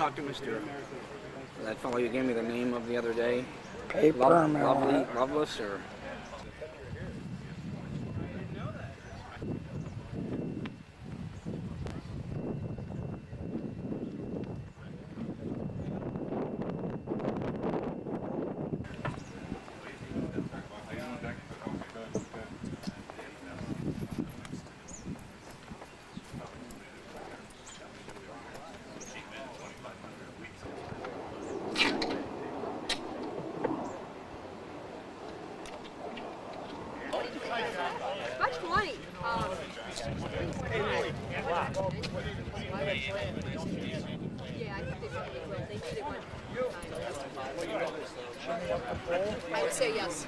talk to Mr. that fellow you gave me the name of the other day? Papermill. Loveless or? Much money. Yeah, I think they probably will. They do. They want. I would say yes.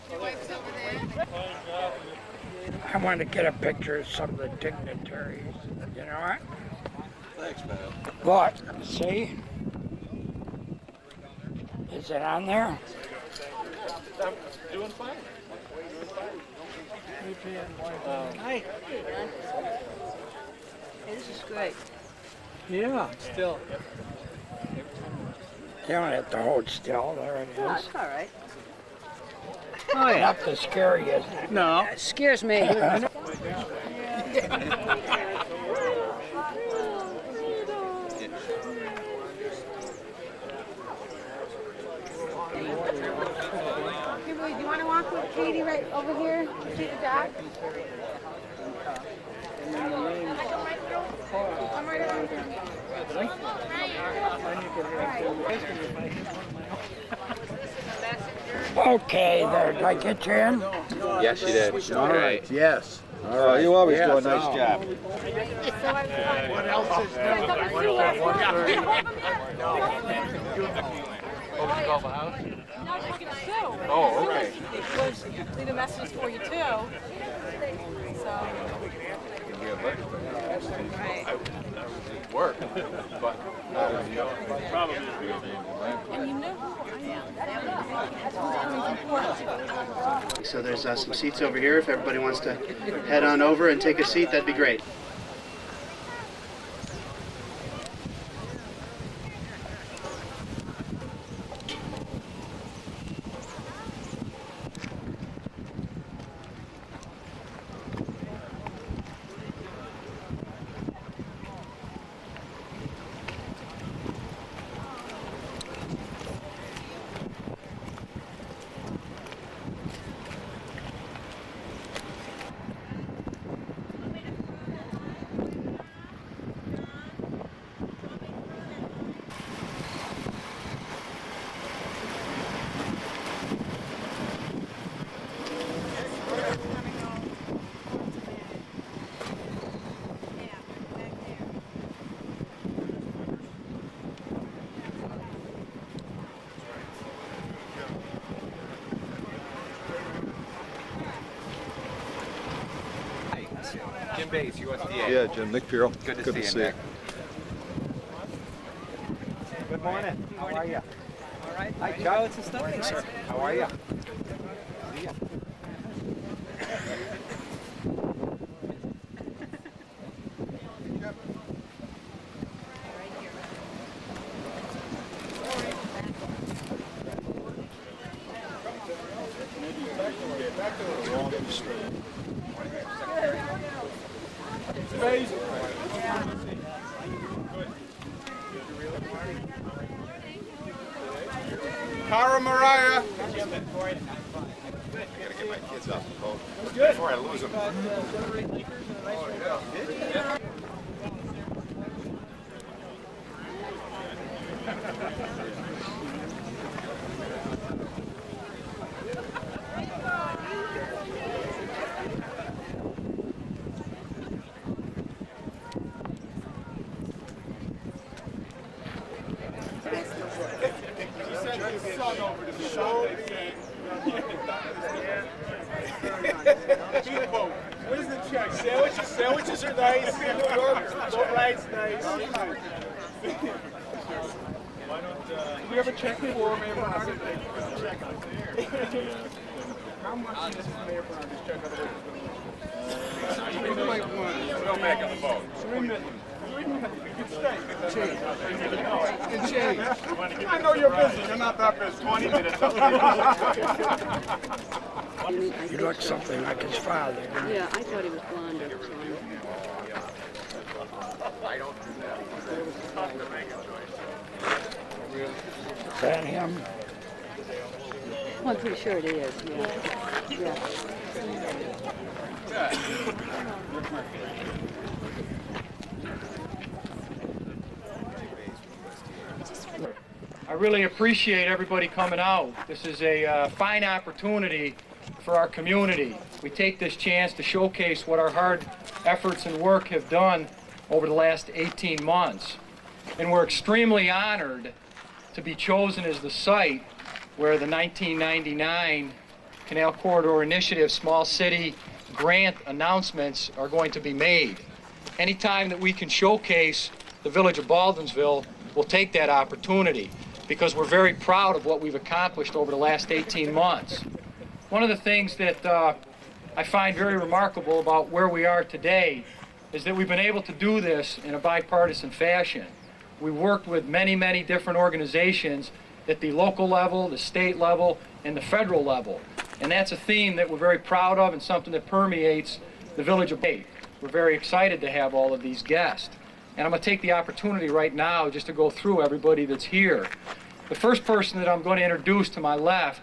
You want to start there? I think I want to get a picture of some of the dignitaries. You know what? Thanks, man. What? See? Is it on there? I'm doing fine. Hi. Hey, this is great. Yeah. Still. You don't have to hold still. There it Oh, is. it's all right. Oh, yeah. Not to scare you, isn't it? No. It scares me. Kimberly, do you want to walk with Katie right over here to see the dog? I'm right around here. Okay, there. Did I get you in? Yes, you did. All right, yes. All right. You always do a nice job. What else is Oh, okay. Leave a message for you too. So. Right. I would work, but probably. And you know who I am. So there's some seats over here. If everybody wants to head on over and take a seat, that'd be great. Jim Bates, USDA. Yeah, Jim, Nick Pirro. Good to see you, Nick. Good morning. How are you? All right. Hi, Chuck. Some stuff. Thanks, sir. How are you? See ya. Cara Mariah. I gotta get my kids off the boat. Before I lose them. Where's the check? Sandwiches are nice. Boat ride's nice. Did you ever check for Mayor Bernardi? How much is Mayor Bernardi's check? Go back on the boat. I know you're busy. You're not that busy. 20 minutes. He looked something like his father. Yeah, I thought he was blonde or something. Is that him? Well, I'm pretty sure it is, yeah. Yeah. I really appreciate everybody coming out. This is a fine opportunity for our community. We take this chance to showcase what our hard efforts and work have done over the last 18 months. And we're extremely honored to be chosen as the site where the 1999 Canal Corridor Initiative Small City Grant announcements are going to be made. Anytime that we can showcase the village of Baldwinsville, we'll take that opportunity because we're very proud of what we've accomplished over the last 18 months. One of the things that I find very remarkable about where we are today is that we've been able to do this in a bipartisan fashion. We worked with many, many different organizations at the local level, the state level, and the federal level. And that's a theme that we're very proud of and something that permeates the village of Bay. We're very excited to have all of these guests. And I'm going to take the opportunity right now just to go through everybody that's here. The first person that I'm going to introduce to my left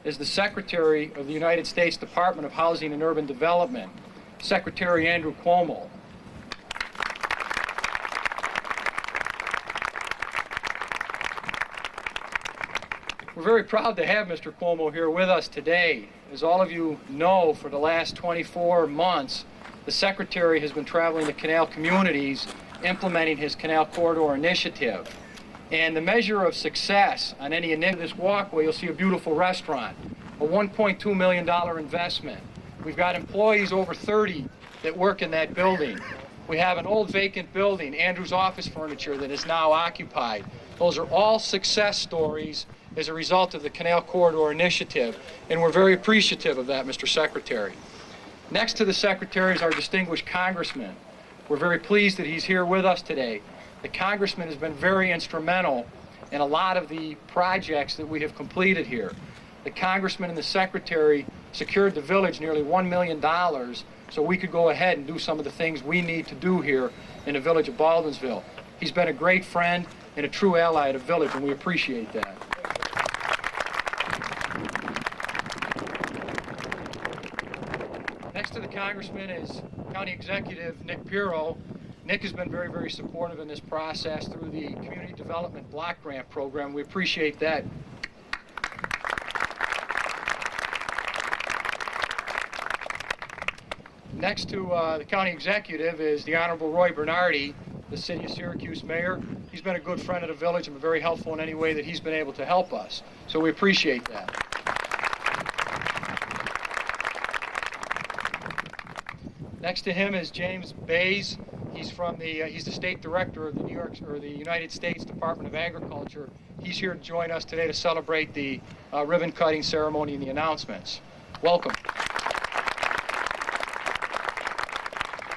is the Secretary of the United States Department of Housing and Urban Development, Secretary Andrew Cuomo. We're very proud to have Mr. Cuomo here with us today. As all of you know, for the last 24 months, the Secretary has been traveling the canal communities implementing his Canal Corridor Initiative. And the measure of success on any initiative, this walkway, you'll see a beautiful restaurant, a $1.2 million investment. We've got employees over 30 that work in that building. We have an old vacant building, Andrew's office furniture, that is now occupied. Those are all success stories as a result of the Canal Corridor Initiative, and we're very appreciative of that, Mr. Secretary. Next to the Secretary is our distinguished Congressman. We're very pleased that he's here with us today. The Congressman has been very instrumental in a lot of the projects that we have completed here. The Congressman and the Secretary secured the village nearly $1 million so we could go ahead and do some of the things we need to do here in the village of Baldwinsville. He's been a great friend and a true ally of the village, and we appreciate that. Next to the Congressman is County Executive Nick Pirro. Nick has been very, very supportive in this process through the Community Development Block Grant Program. We appreciate that. Next to the County Executive is the Honorable Roy Bernardi, the City of Syracuse Mayor. He's been a good friend of the village and been very helpful in any way that he's been able to help us. So we appreciate that. Next to him is James Bays. He's the State Director of the United States Department of Agriculture. He's here to join us today to celebrate the ribbon cutting ceremony and the announcements. Welcome.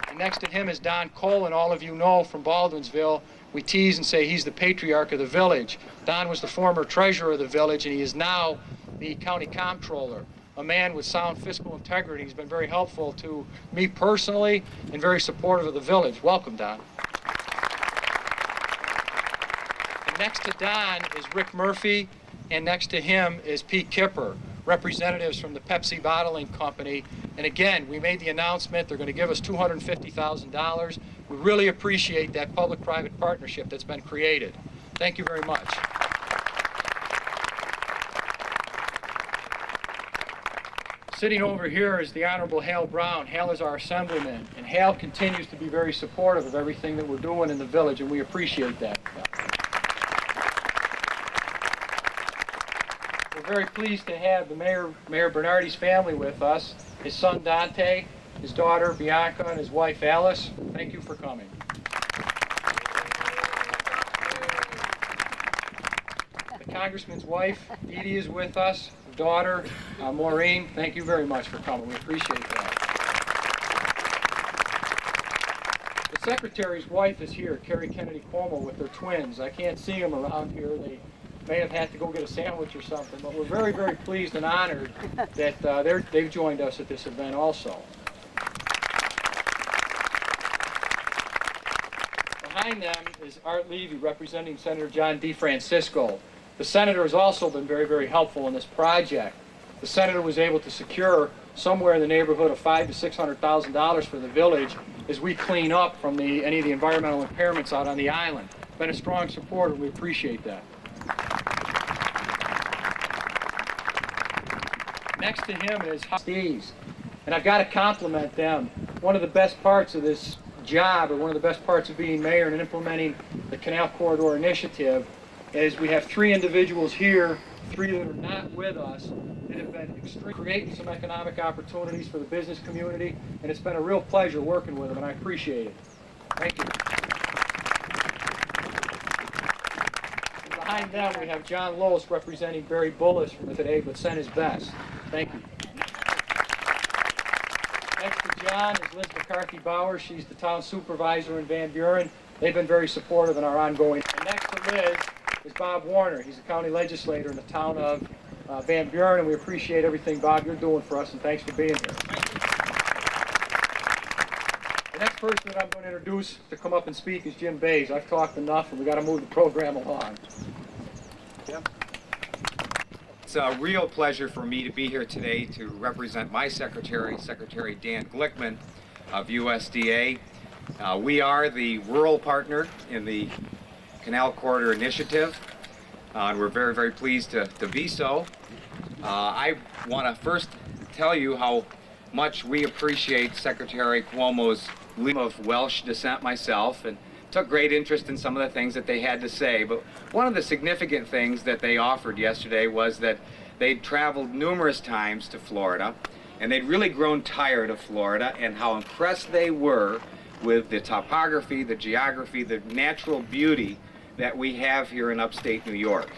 And next to him is Don Colin. All of you know from Baldwinsville, we tease and say he's the patriarch of the village. Don was the former treasurer of the village, and he is now the county comptroller. A man with sound fiscal integrity. He's been very helpful to me personally and very supportive of the village. Welcome, Don. And next to Don is Rick Murphy, and next to him is Pete Kipper, representatives from the Pepsi Bottling Company And again, we made the announcement they're going to give us $250,000. We really appreciate that public-private partnership that's been created. Thank you very much. Sitting over here is the Honorable Hal Brown. Hal is our assemblyman, and Hal continues to be very supportive of everything that we're doing in the village, and we appreciate that. We're very pleased to have the Mayor Bernardi's family with us, his son Dante, his daughter Bianca, and his wife Alice. Thank you for coming. The Congressman's wife, Dee Dee, is with us. Daughter, Maureen, thank you very much for coming. We appreciate that. The Secretary's wife is here, Carrie Kennedy Cuomo, with their twins. I can't see them around here. They may have had to go get a sandwich or something, but we're very, very pleased and honored that they've joined us at this event also. Behind them is Art Levy, representing Senator John DeFrancisco. The Senator has also been very, very helpful in this project. The Senator was able to secure somewhere in the neighborhood of $500,000 to $600,000 for the village as we clean up from any of the environmental impairments out on the island. Been a strong supporter, we appreciate that. Next to him is Steve's, and I've got to compliment them. One of the best parts of this job, or one of the best parts of being mayor and implementing the Canal Corridor Initiative, is we have 3 individuals here, 3 that are not with us, that have been creating some economic opportunities for the business community, and it's been a real pleasure working with them, and I appreciate it. Thank you. And behind them, we have John Lowes, representing Barry Bullis from today, but sent his best. Thank you. Next to John is Liz McCarthy-Bauer. She's the town supervisor in Van Buren. They've been very supportive in our ongoing. And next to Liz is Bob Warner. He's a county legislator in the town of Van Buren, and we appreciate everything, Bob, you're doing for us, and thanks for being here. The next person that I'm going to introduce to come up and speak is Jim Bays. I've talked enough, and we've got to move the program along. Jim? It's a real pleasure for me to be here today to represent my secretary, Secretary Dan Glickman of USDA. We are the rural partner in the Canal Corridor Initiative, and we're very, very pleased to be so. I want to first tell you how much we appreciate Secretary Cuomo's of Welsh descent myself, and took great interest in some of the things that they had to say. But one of the significant things that they offered yesterday was that they'd traveled numerous times to Florida, and they'd really grown tired of Florida, and how impressed they were with the topography, the geography, the natural beauty that we have here in upstate New York.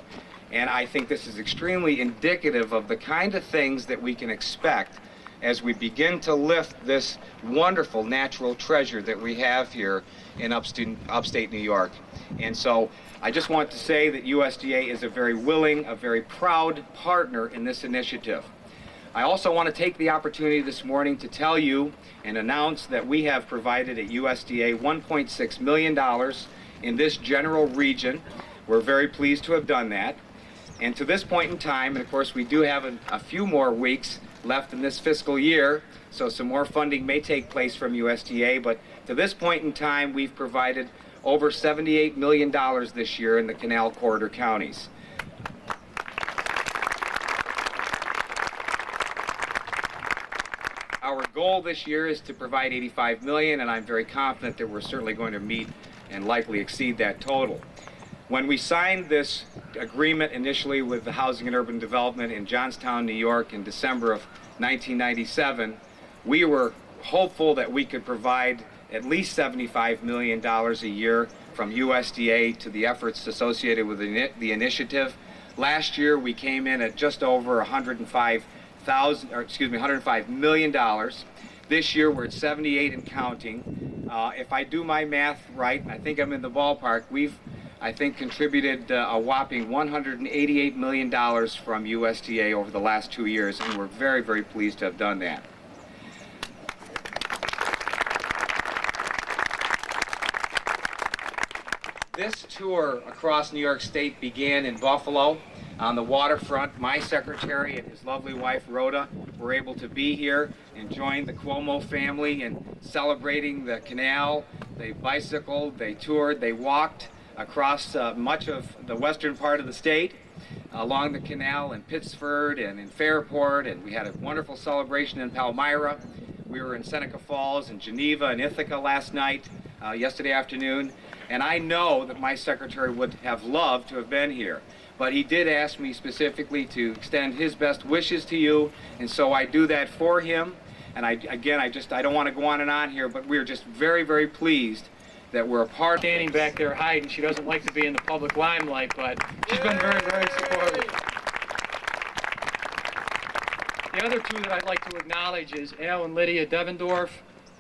And I think this is extremely indicative of the kind of things that we can expect as we begin to lift this wonderful natural treasure that we have here in upstate New York. And so I just want to say that USDA is a very willing, a very proud partner in this initiative. I also want to take the opportunity this morning to tell you and announce that we have provided at USDA $1.6 million in this general region. We're very pleased to have done that. And to this point in time, and of course we do have a few more weeks left in this fiscal year, so some more funding may take place from USDA, but to this point in time we've provided over $78 million this year in the Canal Corridor counties. Our goal this year is to provide $85 million, and I'm very confident that we're certainly going to meet and likely exceed that total. When we signed this agreement initially with the Housing and Urban Development in Johnstown, New York in December of 1997, we were hopeful that we could provide at least $75 million a year from USDA to the efforts associated with the initiative. Last year we came in at just over $105 million. This year we're at 78 and counting. If I do my math right, I think I'm in the ballpark. We've, I think, contributed a whopping $188 million from USDA over the last 2 years, and we're very, very pleased to have done that. This tour across New York State began in Buffalo on the waterfront. My secretary and his lovely wife, Rhoda, were able to be here and join the Cuomo family in celebrating the canal. They bicycled, they toured, they walked across much of the western part of the state, along the canal in Pittsford and in Fairport, and we had a wonderful celebration in Palmyra. We were in Seneca Falls and Geneva and Ithaca last night, yesterday afternoon, and I know that my secretary would have loved to have been here. But he did ask me specifically to extend his best wishes to you, and so I do that for him. And I don't want to go on and on here, but we're just very, very pleased that we're a part. Standing back there hiding, she doesn't like to be in the public limelight, but she's been very, very supportive. The other two that I'd like to acknowledge is Al and Lydia Devendorf.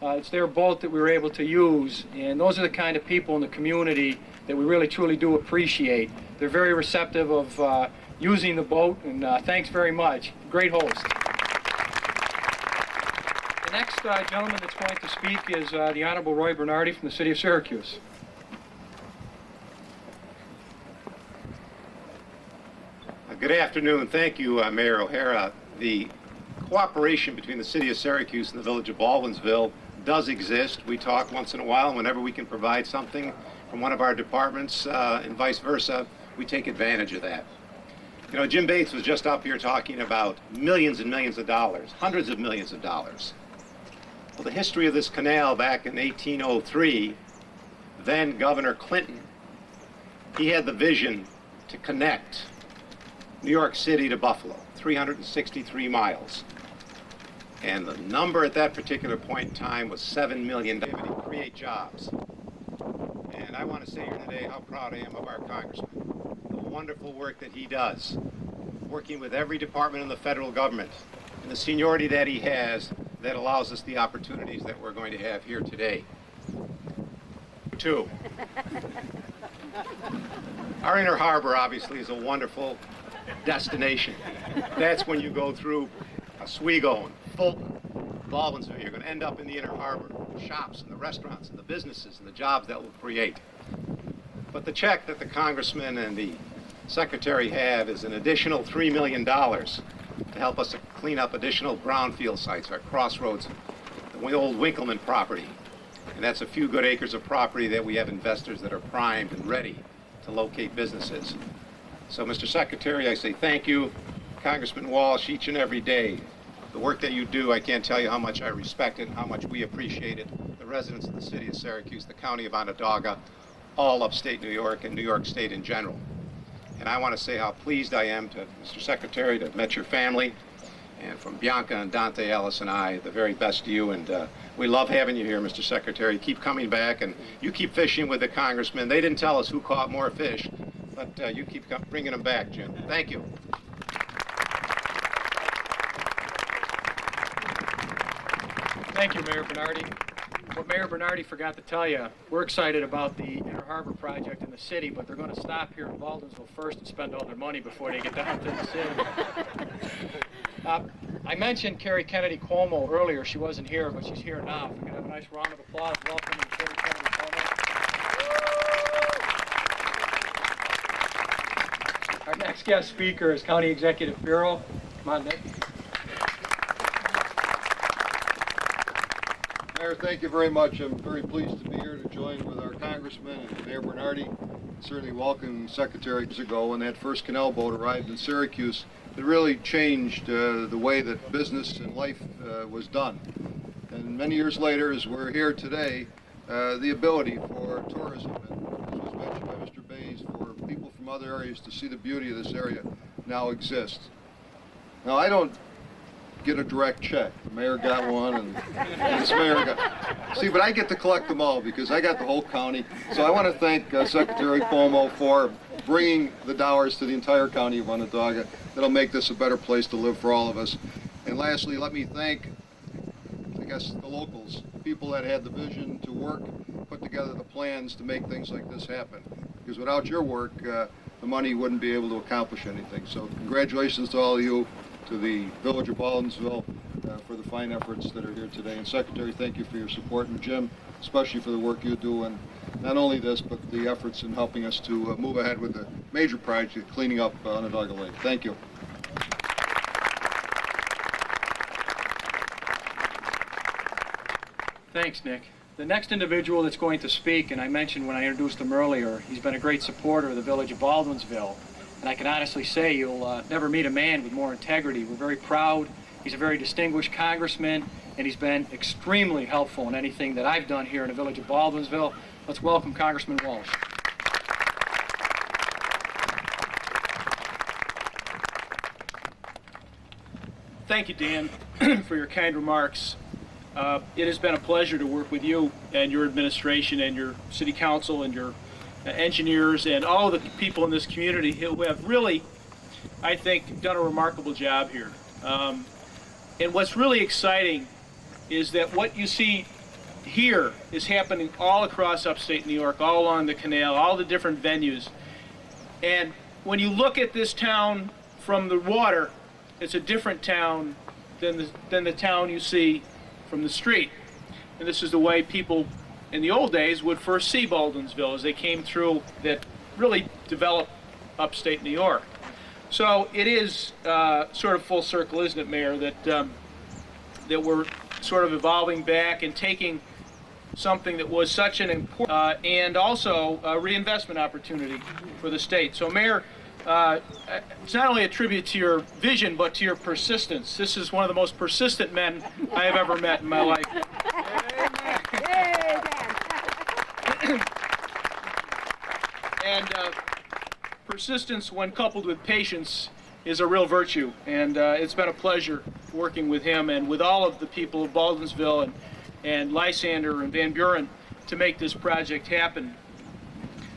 It's their boat that we were able to use, and those are the kind of people in the community that we really, truly do appreciate. They're very receptive of using the boat, and thanks very much. Great host. The next gentleman that's going to speak is the Honorable Roy Bernardi from the city of Syracuse. Good afternoon. Thank you, Mayor O'Hara. The cooperation between the city of Syracuse and the village of Baldwinsville does exist. We talk once in a while, and whenever we can provide something from one of our departments and vice versa, we take advantage of that. You know, Jim Bates was just up here talking about millions and millions of dollars, hundreds of millions of dollars. Well, the history of this canal back in 1803, then Governor Clinton, he had the vision to connect New York City to Buffalo, 363 miles. And the number at that particular point in time was $7 million to create jobs. And I want to say here today how proud I am of our congressman, the wonderful work that he does, working with every department in the federal government, and the seniority that he has that allows us the opportunities that we're going to have here today. Two, our inner harbor obviously is a wonderful destination. That's when you go through Oswego and Fulton, Baldwinsville. You're going to end up in the inner harbor, the shops and the restaurants and the businesses and the jobs that will create. But the check that the congressman and the secretary have is an additional $3 million to help us clean up additional brownfield sites, our crossroads, the old Winkleman property. And that's a few good acres of property that we have investors that are primed and ready to locate businesses. So, Mr. Secretary, I say thank you. Congressman Walsh, each and every day, the work that you do, I can't tell you how much I respect it and how much we appreciate it. The residents of the city of Syracuse, the county of Onondaga, all upstate New York and New York State in general. And I want to say how pleased I am to, Mr. Secretary, to have met your family. And from Bianca and Dante Ellis and I, the very best to you. And we love having you here, Mr. Secretary. Keep coming back, and you keep fishing with the congressmen. They didn't tell us who caught more fish, but you keep bringing them back, Jim. Thank you. Thank you, Mayor Bernardi. What Mayor Bernardi forgot to tell you, we're excited about the Inner Harbor project in the city, but they're going to stop here in Baldwinsville first and spend all their money before they get down to the city. I mentioned Carrie Kennedy Cuomo earlier. She wasn't here, but she's here now. If we could have a nice round of applause welcoming Carrie Kennedy Cuomo. Our next guest speaker is County Executive Bureau. Come on, Nick. Mayor, thank you very much. I'm very pleased to be here to join with our Congressman and Mayor Bernardi. Certainly welcome Secretary years ago when that first canal boat arrived in Syracuse. It really changed the way that business and life was done. And many years later, as we're here today, the ability for tourism, and as was mentioned by Mr. Bays, for people from other areas to see the beauty of this area now exists. Now, I don't get a direct check. The mayor got one, and this mayor got... See, but I get to collect them all because I got the whole county. So I want to thank Secretary Cuomo for bringing the dollars to the entire county of Onondaga. That'll make this a better place to live for all of us. And lastly, let me thank, I guess, the locals, the people that had the vision to work, put together the plans to make things like this happen. Because without your work, the money wouldn't be able to accomplish anything. So congratulations to all of you, to the village of Baldwinsville for the fine efforts that are here today. And Secretary, thank you for your support. And Jim, especially for the work you do, and not only this, but the efforts in helping us to move ahead with the major project, cleaning up Onondaga Lake. Thank you. Thanks, Nick. The next individual that's going to speak, and I mentioned when I introduced him earlier, he's been a great supporter of the village of Baldwinsville. And I can honestly say you'll never meet a man with more integrity. We're very proud. He's a very distinguished congressman, and he's been extremely helpful in anything that I've done here in the village of Baldwinsville. Let's welcome Congressman Walsh. Thank you, Dan, for your kind remarks. It has been a pleasure to work with you and your administration and your city council and your engineers and all the people in this community who have really, I think, done a remarkable job here. And what's really exciting is that what you see here is happening all across upstate New York, all along the canal, all the different venues. And when you look at this town from the water, it's a different town than the town you see from the street. And this is the way people in the old days would first see Baldwinsville as they came through that really developed upstate New York. So it is sort of full circle, isn't it, Mayor, that we're sort of evolving back and taking something that was such an important and also a reinvestment opportunity for the state. So, Mayor, it's not only a tribute to your vision, but to your persistence. This is one of the most persistent men I have ever met in my life. And persistence, when coupled with patience, is a real virtue. And it's been a pleasure working with him and with all of the people of Baldwinsville and Lysander and Van Buren to make this project happen.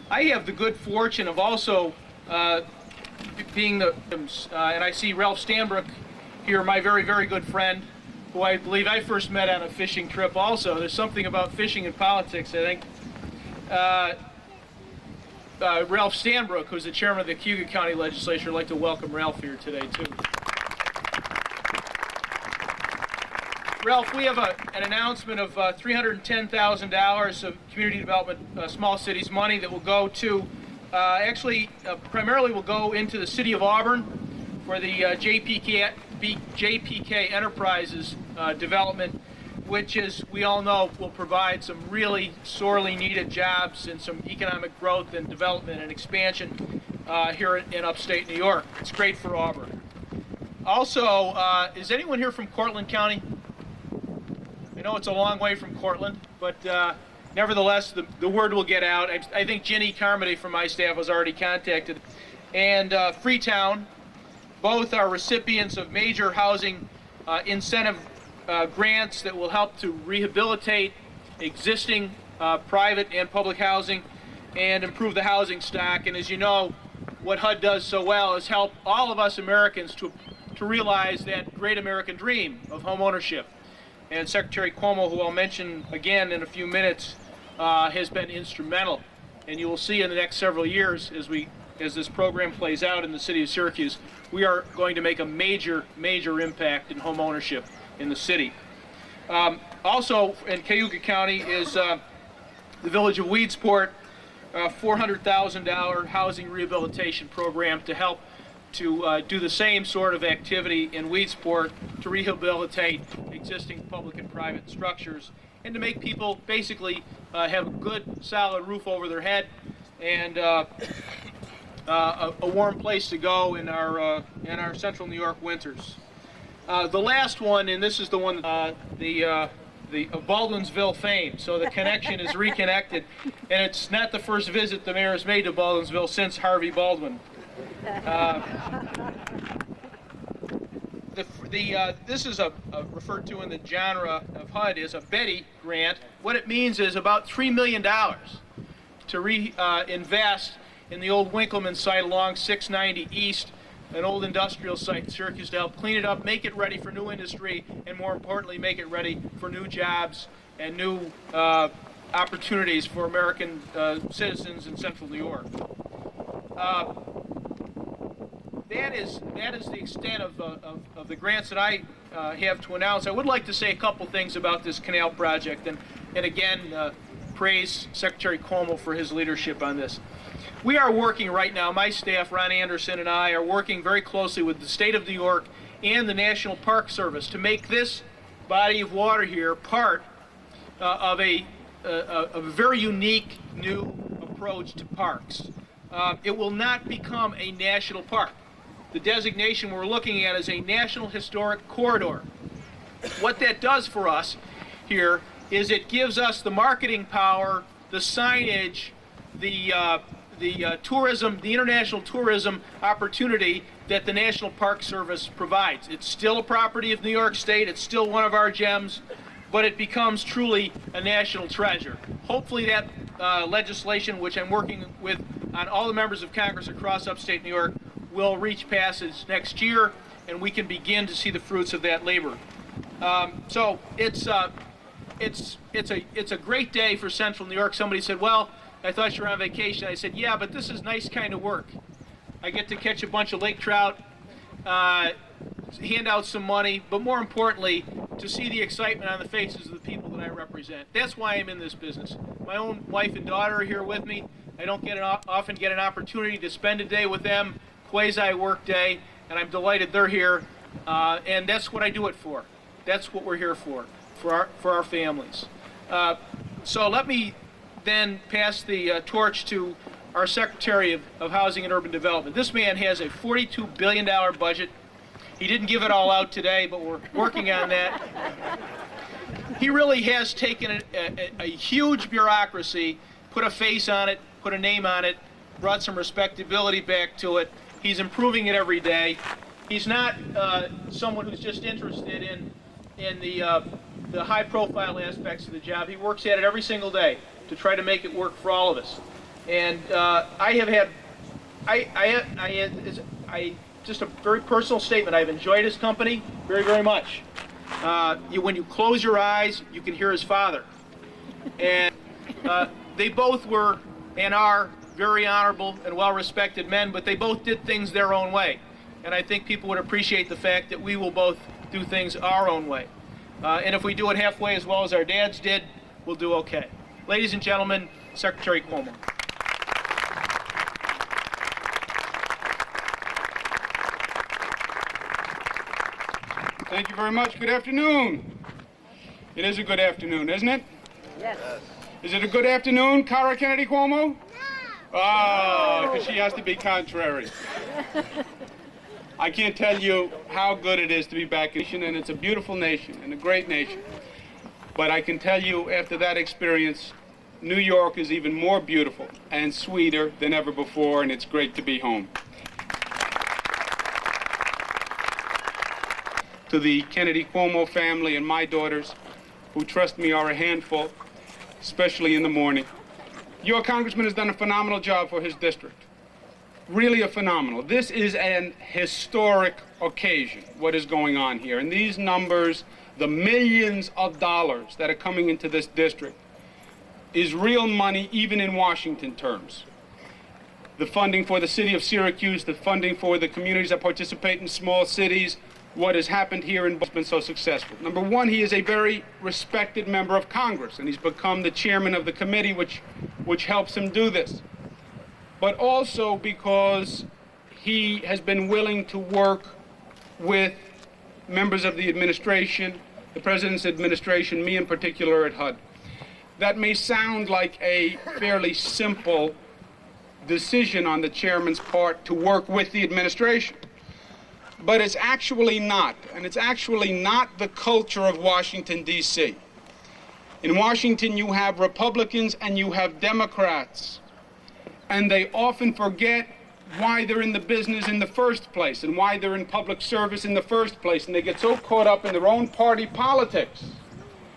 I have the good fortune of also being and I see Ralph Stanbrook here, my very, very good friend, who I believe I first met on a fishing trip also. There's something about fishing and politics, I think. Ralph Stanbrook, who's the chairman of the Cayuga County Legislature. I'd like to welcome Ralph here today, too. Ralph, we have an announcement of $310,000 of community development, small cities money that will go to, primarily will go into the city of Auburn for the JPK Enterprises development, which, as we all know, will provide some really sorely needed jobs and some economic growth and development and expansion here in upstate New York. It's great for Auburn. Also, is anyone here from Cortland County? I know it's a long way from Cortland, but nevertheless, the word will get out. I think Ginny Carmody from my staff was already contacted. And Freetown, both are recipients of major housing incentive grants that will help to rehabilitate existing private and public housing and improve the housing stock. And as you know, what HUD does so well is help all of us Americans to realize that great American dream of home ownership. And Secretary Cuomo, who I'll mention again in a few minutes, has been instrumental. And you will see in the next several years, as this program plays out in the city of Syracuse, we are going to make a major, major impact in home ownership in the city. Also in Cayuga County is the village of Weedsport, $400,000 housing rehabilitation program to help to do the same sort of activity in Weedsport to rehabilitate existing public and private structures and to make people basically have a good solid roof over their head and a warm place to go in our central New York winters. The last one, and this is the one, the Baldwinsville fame. So the connection is reconnected, and it's not the first visit the mayor has made to Baldwinsville since Harvey Baldwin. This is referred to in the genre of HUD as a Betty grant. What it means is about $3 million to invest in the old Winkleman site along 690 East, an old industrial site in Syracuse, to help clean it up, make it ready for new industry, and more importantly, make it ready for new jobs and new opportunities for American citizens in central New York. That is the extent of the grants that I have to announce. I would like to say a couple things about this canal project, and again, praise Secretary Cuomo for his leadership on this. We are working right now, my staff, Ron Anderson and I, are working very closely with the state of New York and the National Park Service to make this body of water here part of a very unique new approach to parks. It will not become a national park. The designation we're looking at is a National Historic Corridor. What that does for us here is it gives us the marketing power, the signage, the tourism, the international tourism opportunity that the National Park Service provides. It's still a property of New York State, it's still one of our gems, but it becomes truly a national treasure. Hopefully that legislation, which I'm working with on all the members of Congress across upstate New York, will reach passage next year, and we can begin to see the fruits of that labor. So it's a great day for Central New York. Somebody said, well, I thought you were on vacation. I said, yeah, but this is nice kind of work. I get to catch a bunch of lake trout, hand out some money, but more importantly, to see the excitement on the faces of the people that I represent. That's why I'm in this business. My own wife and daughter are here with me. I don't often get an opportunity to spend a day with them, quasi-work day, and I'm delighted they're here, and that's what I do it for. That's what we're here for our families. So let me then pass the torch to our Secretary of Housing and Urban Development. This man has a $42 billion budget. He didn't give it all out today, but we're working on that. He really has taken a huge bureaucracy, put a face on it, put a name on it, brought some respectability back to it. He's improving it every day. He's not someone who's just interested in the high-profile aspects of the job. He works at it every single day to try to make it work for all of us. And just a very personal statement. I've enjoyed his company very, very much. When you close your eyes, you can hear his father. And they both were and are very honorable and well-respected men, but they both did things their own way. And I think people would appreciate the fact that we will both do things our own way. And if we do it halfway as well as our dads did, we'll do okay. Ladies and gentlemen, Secretary Cuomo. Thank you very much. Good afternoon. It is a good afternoon, isn't it? Yes. Is it a good afternoon, Cara Kennedy Cuomo? No. Oh, because she has to be contrary. I can't tell you how good it is to be back in the nation, and it's a beautiful nation and a great nation. But I can tell you after that experience, New York is even more beautiful and sweeter than ever before, and it's great to be home. To the Kennedy Cuomo family and my daughters, who trust me are a handful, especially in the morning. Your congressman has done a phenomenal job for his district. Really a phenomenal. This is an historic occasion, what is going on here. And these numbers, the millions of dollars that are coming into this district, is real money even in Washington terms. The funding for the city of Syracuse, the funding for the communities that participate in small cities, what has happened here in Boston has been so successful. Number one, he is a very respected member of Congress, and he's become the chairman of the committee which helps him do this. But also because he has been willing to work with members of the administration, the president's administration, me in particular at HUD. That may sound like a fairly simple decision on the chairman's part to work with the administration. But it's actually not, and it's actually not the culture of Washington, D.C. In Washington, you have Republicans and you have Democrats, and they often forget why they're in the business in the first place and why they're in public service in the first place, and they get so caught up in their own party politics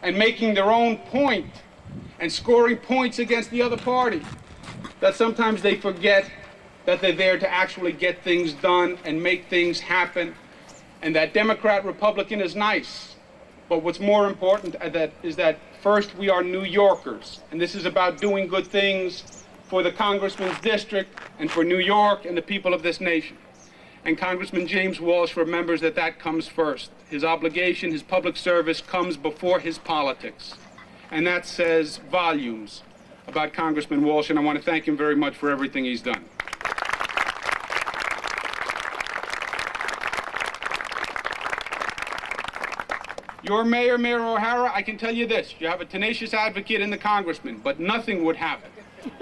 and making their own point and scoring points against the other party that sometimes they forget that they're there to actually get things done and make things happen. And that Democrat-Republican is nice. But what's more important is that first we are New Yorkers. And this is about doing good things for the congressman's district and for New York and the people of this nation. And Congressman James Walsh remembers that that comes first. His obligation, his public service comes before his politics. And that says volumes about Congressman Walsh, and I want to thank him very much for everything he's done. Your mayor, Mayor O'Hara, I can tell you this, you have a tenacious advocate in the congressman, but nothing would happen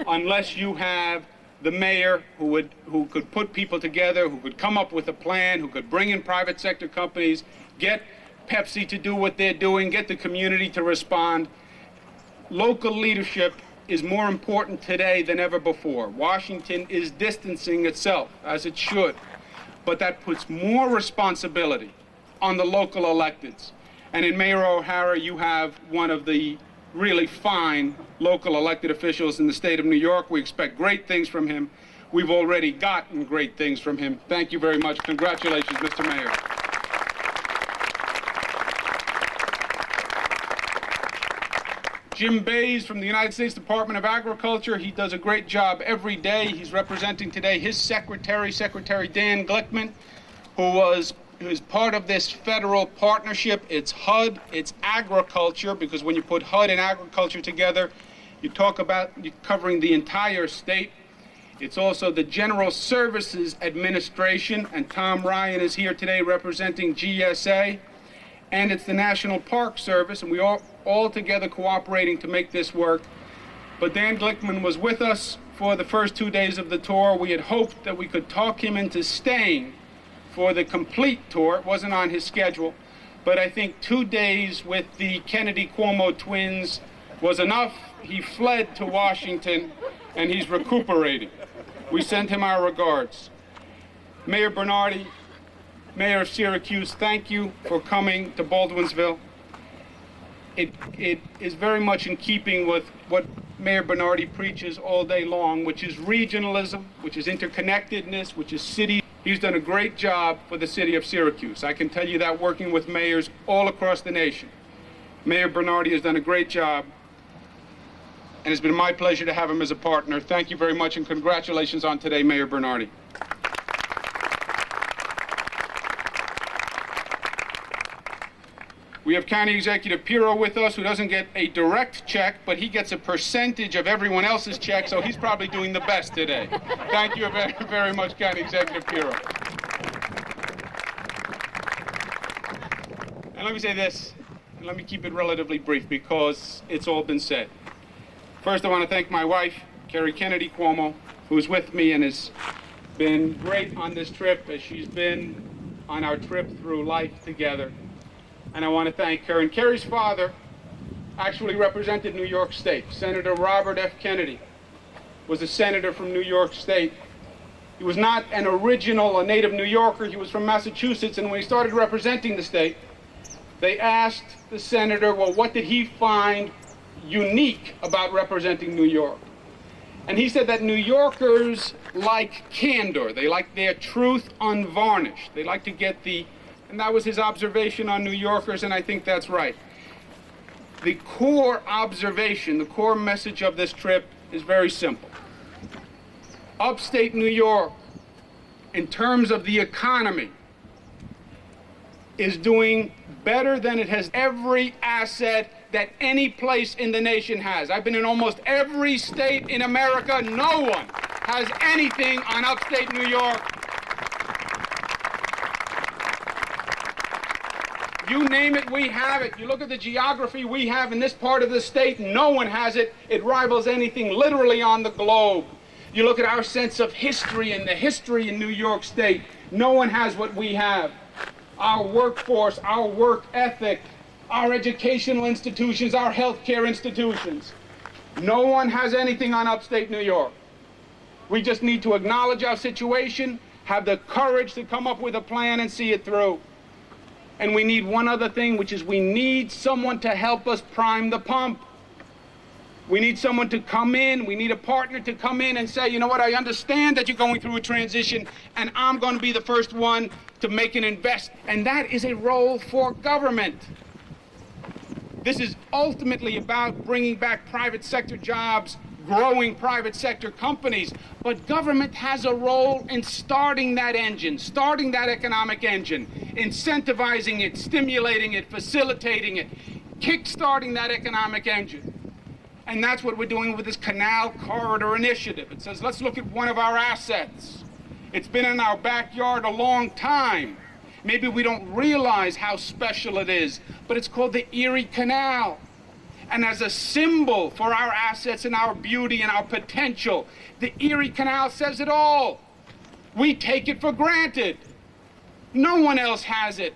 unless you have the mayor who could put people together, who could come up with a plan, who could bring in private sector companies, get Pepsi to do what they're doing, get the community to respond. Local leadership is more important today than ever before. Washington is distancing itself, as it should, but that puts more responsibility on the local electeds. And in Mayor O'Hara, you have one of the really fine local elected officials in the state of New York. We expect great things from him. We've already gotten great things from him. Thank you very much. Congratulations, Mr. Mayor. Jim Bays from the United States Department of Agriculture. He does a great job every day. He's representing today his secretary, Secretary Dan Glickman, who is part of this federal partnership. It's HUD, it's agriculture, because when you put HUD and agriculture together, you talk about covering the entire state. It's also the General Services Administration, and Tom Ryan is here today representing GSA. And it's the National Park Service, and we are all together cooperating to make this work. But Dan Glickman was with us for the first 2 days of the tour. We had hoped that we could talk him into staying for the complete tour. It wasn't on his schedule, but I think 2 days with the Kennedy Cuomo twins was enough. He fled to Washington, and he's recuperating. We send him our regards. Mayor Bernardi, Mayor of Syracuse, thank you for coming to Baldwinsville. It is very much in keeping with what Mayor Bernardi preaches all day long, which is regionalism, which is interconnectedness, which is city. He's done a great job for the city of Syracuse. I can tell you that working with mayors all across the nation. Mayor Bernardi has done a great job, and it's been my pleasure to have him as a partner. Thank you very much, and congratulations on today, Mayor Bernardi. We have County Executive Pirro with us, who doesn't get a direct check, but he gets a percentage of everyone else's check, so he's probably doing the best today. Thank you very, very much, County Executive Pirro. And let me say this, and let me keep it relatively brief, because it's all been said. First, I want to thank my wife, Carrie Kennedy Cuomo, who's with me and has been great on this trip, as she's been on our trip through life together. And I want to thank her. And Carrie's father actually represented New York State. Senator Robert F. Kennedy was a senator from New York State. He was not an original, a native New Yorker. He was from Massachusetts. And when he started representing the state, they asked the senator, well, what did he find unique about representing New York? And he said that New Yorkers like candor. They like their truth unvarnished. They like to get and that was his observation on New Yorkers, and I think that's right. The core observation, the core message of this trip is very simple. Upstate New York, in terms of the economy, is doing better than it has every asset that any place in the nation has. I've been in almost every state in America. No one has anything on upstate New York. You name it, we have it. You look at the geography we have in this part of the state, no one has it. It rivals anything literally on the globe. You look at our sense of history and the history in New York State, no one has what we have. Our workforce, our work ethic, our educational institutions, our healthcare institutions. No one has anything on upstate New York. We just need to acknowledge our situation, have the courage to come up with a plan and see it through. And we need one other thing, which is we need someone to help us prime the pump. We need someone to come in, we need a partner to come in and say, you know what, I understand that you're going through a transition, and I'm going to be the first one to make an invest. And that is a role for government. This is ultimately about bringing back private sector jobs, growing private sector companies, but government has a role in starting that engine, starting that economic engine, incentivizing it, stimulating it, facilitating it, kick-starting that economic engine. And that's what we're doing with this Canal Corridor Initiative. It says, let's look at one of our assets. It's been in our backyard a long time. Maybe we don't realize how special it is, but it's called the Erie Canal. And as a symbol for our assets and our beauty and our potential, the Erie Canal says it all. We take it for granted. No one else has it.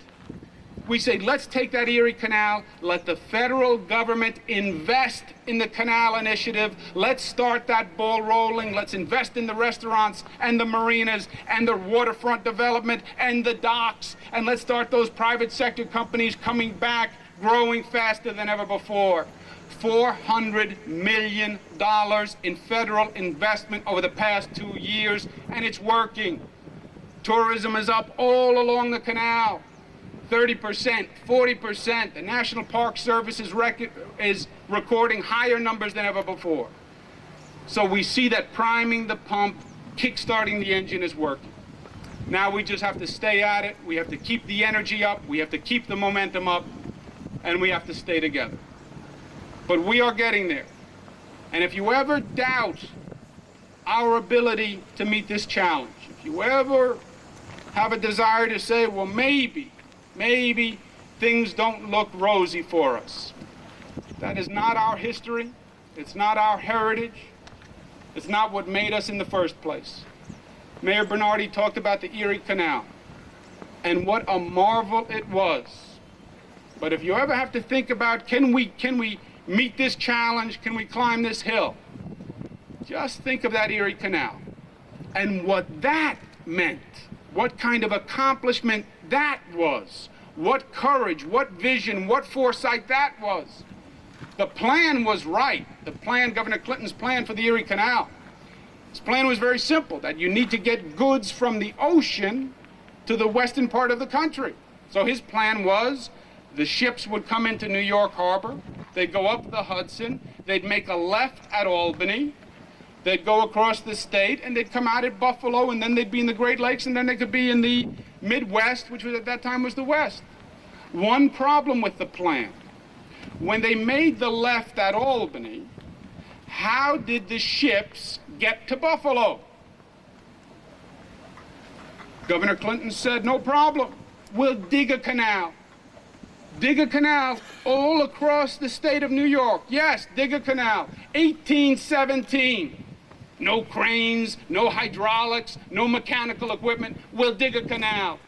We say, let's take that Erie Canal, let the federal government invest in the canal initiative, let's start that ball rolling, let's invest in the restaurants and the marinas and the waterfront development and the docks, and let's start those private sector companies coming back, growing faster than ever before. $400 million in federal investment over the past 2 years, and it's working. Tourism is up all along the canal. 30%, 40%. The National Park Service is recording higher numbers than ever before. So we see that priming the pump, kickstarting the engine is working. Now we just have to stay at it. We have to keep the energy up. We have to keep the momentum up. And we have to stay together. But we are getting there. And if you ever doubt our ability to meet this challenge, if you ever have a desire to say, well, maybe things don't look rosy for us. That is not our history. It's not our heritage. It's not what made us in the first place. Mayor Bernardi talked about the Erie Canal and what a marvel it was. But if you ever have to think about, can we meet this challenge? Can we climb this hill? Just think of that Erie Canal and what that meant. What kind of accomplishment that was. What courage, what vision, what foresight that was. The plan was right. The plan, Governor Clinton's plan for the Erie Canal. His plan was very simple, that you need to get goods from the ocean to the western part of the country. So his plan was the ships would come into New York Harbor, they'd go up the Hudson, they'd make a left at Albany, they'd go across the state, and they'd come out at Buffalo, and then they'd be in the Great Lakes, and then they could be in the Midwest, which was at that time was the West. One problem with the plan. When they made the left at Albany, how did the ships get to Buffalo? Governor Clinton said, no problem. We'll dig a canal. Dig a canal all across the state of New York. Yes, dig a canal. 1817. No cranes, no hydraulics, no mechanical equipment. We'll dig a canal.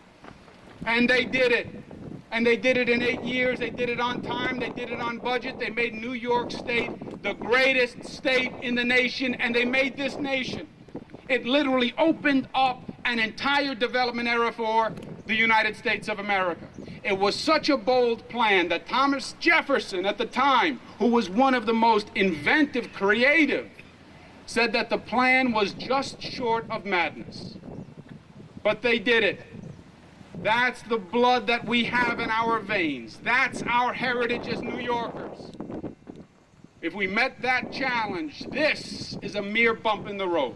And they did it. And they did it in 8 years. They did it on time. They did it on budget. They made New York State the greatest state in the nation, and they made this nation. It literally opened up an entire development era for the United States of America. It was such a bold plan that Thomas Jefferson at the time, who was one of the most inventive, creative, said that the plan was just short of madness. But they did it. That's the blood that we have in our veins. That's our heritage as New Yorkers. If we met that challenge, this is a mere bump in the road.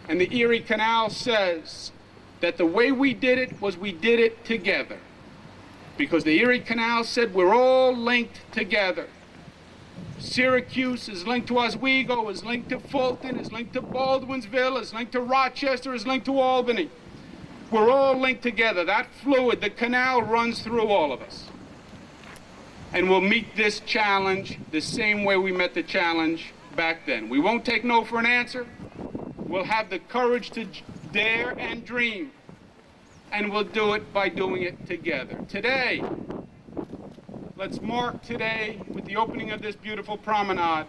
And the Erie Canal says that the way we did it was we did it together. Because the Erie Canal said we're all linked together. Syracuse is linked to Oswego, is linked to Fulton, is linked to Baldwinsville, is linked to Rochester, is linked to Albany. We're all linked together. That fluid, the canal, runs through all of us. And we'll meet this challenge the same way we met the challenge back then. We won't take no for an answer. We'll have the courage to dare and dream. And we'll do it by doing it together. Today, let's mark today with the opening of this beautiful promenade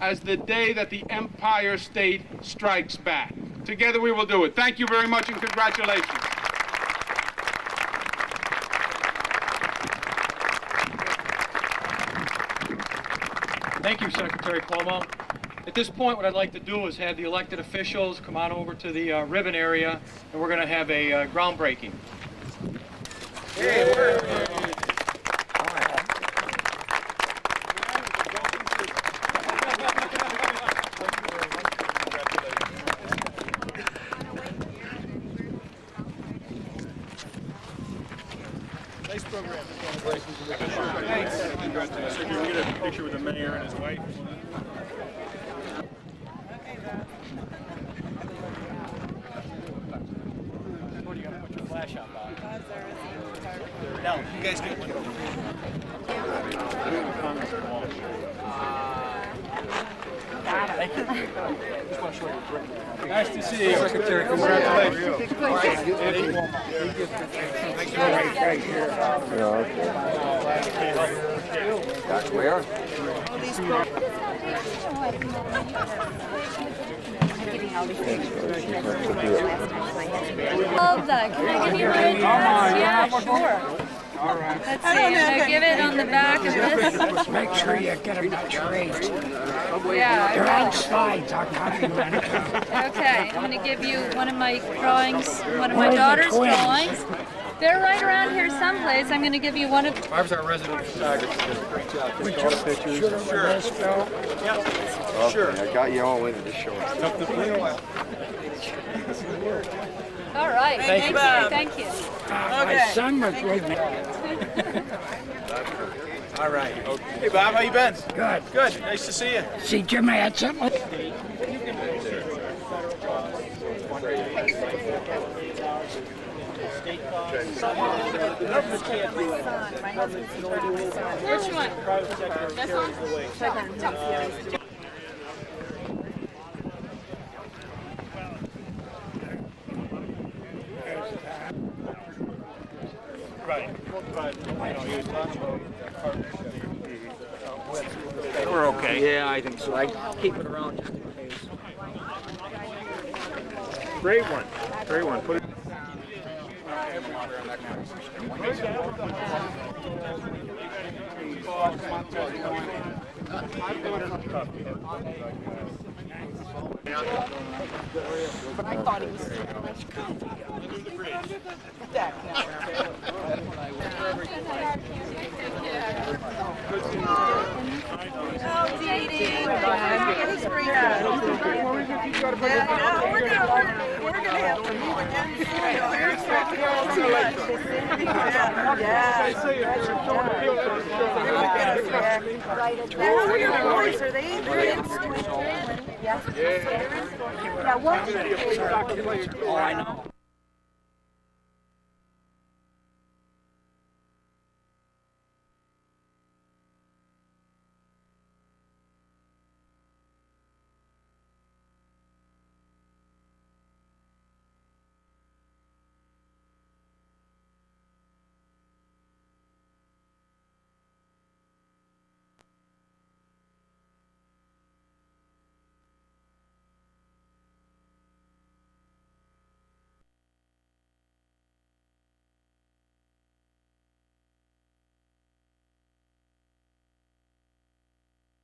as the day that the Empire State strikes back. Together we will do it. Thank you very much and congratulations. Thank you, Secretary Cuomo. At this point, what I'd like to do is have the elected officials come on over to the ribbon area, and we're going to have a groundbreaking. Nice program. Thanks. Congratulations. Can we get a picture with the mayor and his wife? You guys get one. Thank you. Just want to show you. Nice to see you. Secretary, congratulations. Where? Love that. Can I give you my address? Yeah, sure. All right. Let's see. I'm going to give it on the back of this. Make sure you get them traced. Yeah, They're right. on slides. I'll copy them. Okay, I'm going to give you one of my drawings, one of my daughter's drawings. They're right around here someplace. I'm going to give you one of... Barb's our resident photographer. Great job. Take all the pictures. Sure. Yeah. Sure. I got you all into the show. Tough to clean a while. All right. Thank you, Bob. Thank you. My son was with me. All right. Hey, Bob, how you been? Good. Good. Nice to see you. See, Jim, I had something. Which one? This one? Right. We're okay. Yeah, I think so. I keep it around just in case. Great one. Great one. Put it. But I thought he was deck now. Oh, Dee Dee. He's great. Yeah, no, we're gonna have to move again. Boys, are they in? Yeah. Yeah, one. Oh, I know.